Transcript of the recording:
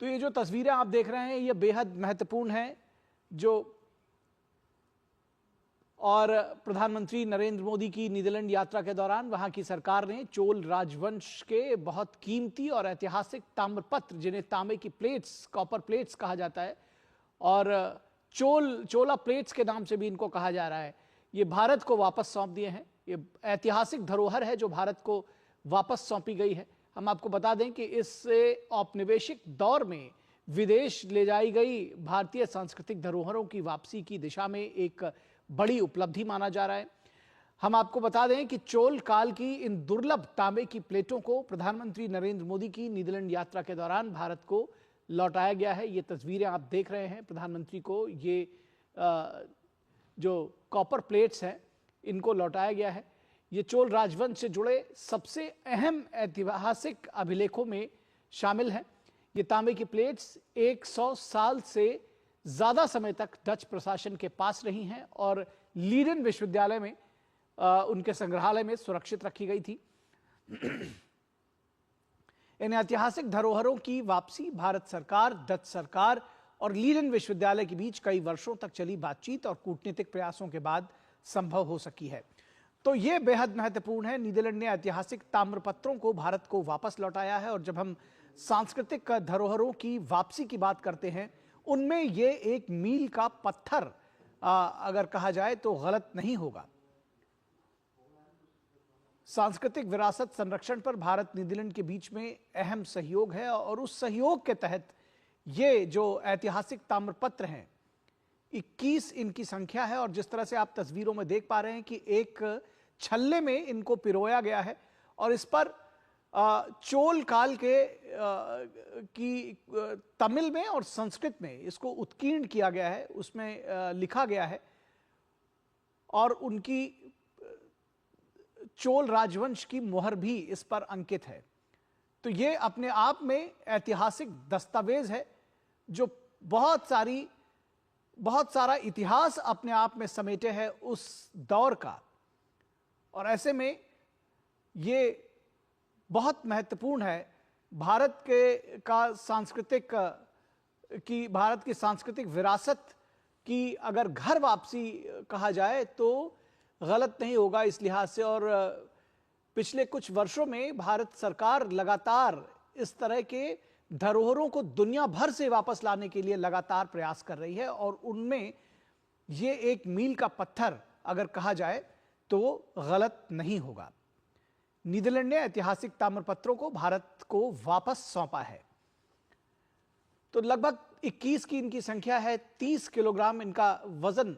तो ये जो तस्वीरें आप देख रहे हैं ये बेहद महत्वपूर्ण हैं जो और प्रधानमंत्री नरेंद्र मोदी की नीदरलैंड यात्रा के दौरान वहां की सरकार ने चोल राजवंश के बहुत कीमती और ऐतिहासिक ताम्रपत्र, जिन्हें तांबे की प्लेट्स, कॉपर प्लेट्स कहा जाता है और चोला प्लेट्स के नाम से भी इनको कहा जा रहा है, ये भारत को वापस सौंप दिए हैं। ये ऐतिहासिक धरोहर है जो भारत को वापस सौंपी गई है। हम आपको बता दें कि इस औपनिवेशिक दौर में विदेश ले जाई गई भारतीय सांस्कृतिक धरोहरों की वापसी की दिशा में एक बड़ी उपलब्धि माना जा रहा है। हम आपको बता दें कि चोल काल की इन दुर्लभ तांबे की प्लेटों को प्रधानमंत्री नरेंद्र मोदी की नीदरलैंड यात्रा के दौरान भारत को लौटाया गया है। ये तस्वीरें आप देख रहे हैं, प्रधानमंत्री को ये जो कॉपर प्लेट्स हैं इनको लौटाया गया है। ये चोल राजवंश से जुड़े सबसे अहम ऐतिहासिक अभिलेखों में शामिल हैं। ये तांबे की प्लेट्स 100 साल से ज्यादा समय तक डच प्रशासन के पास रही हैं और लीडेन विश्वविद्यालय में उनके संग्रहालय में सुरक्षित रखी गई थी। इन ऐतिहासिक धरोहरों की वापसी भारत सरकार, डच सरकार और लीडेन विश्वविद्यालय के बीच कई वर्षों तक चली बातचीत और कूटनीतिक प्रयासों के बाद संभव हो सकी है। तो यह बेहद महत्वपूर्ण है। नीदरलैंड ने ऐतिहासिक ताम्रपत्रों को भारत को वापस लौटाया है और जब हम सांस्कृतिक धरोहरों की वापसी की बात करते हैं उनमें यह एक मील का पत्थर अगर कहा जाए तो गलत नहीं होगा। सांस्कृतिक विरासत संरक्षण पर भारत नीदरलैंड के बीच में अहम सहयोग है और उस सहयोग के तहत ये जो ऐतिहासिक ताम्रपत्र हैं 21 इनकी संख्या है और जिस तरह से आप तस्वीरों में देख पा रहे हैं कि एक छल्ले में इनको पिरोया गया है और इस पर चोल काल के की तमिल में और संस्कृत में इसको उत्कीर्ण किया गया है, उसमें लिखा गया है और उनकी चोल राजवंश की मोहर भी इस पर अंकित है। तो ये अपने आप में ऐतिहासिक दस्तावेज है जो बहुत सारा इतिहास अपने आप में समेटे है उस दौर का और ऐसे में ये बहुत महत्वपूर्ण है। भारत की सांस्कृतिक विरासत की अगर घर वापसी कहा जाए तो गलत नहीं होगा इस लिहाज से। और पिछले कुछ वर्षों में भारत सरकार लगातार इस तरह के धरोहरों को दुनिया भर से वापस लाने के लिए लगातार प्रयास कर रही है और उनमें ये एक मील का पत्थर अगर कहा जाए तो गलत नहीं होगा। नीदरलैंड ने ऐतिहासिक ताम्रपत्रों को भारत को वापस सौंपा है। तो लगभग 21 की इनकी संख्या है, 30 किलोग्राम इनका वजन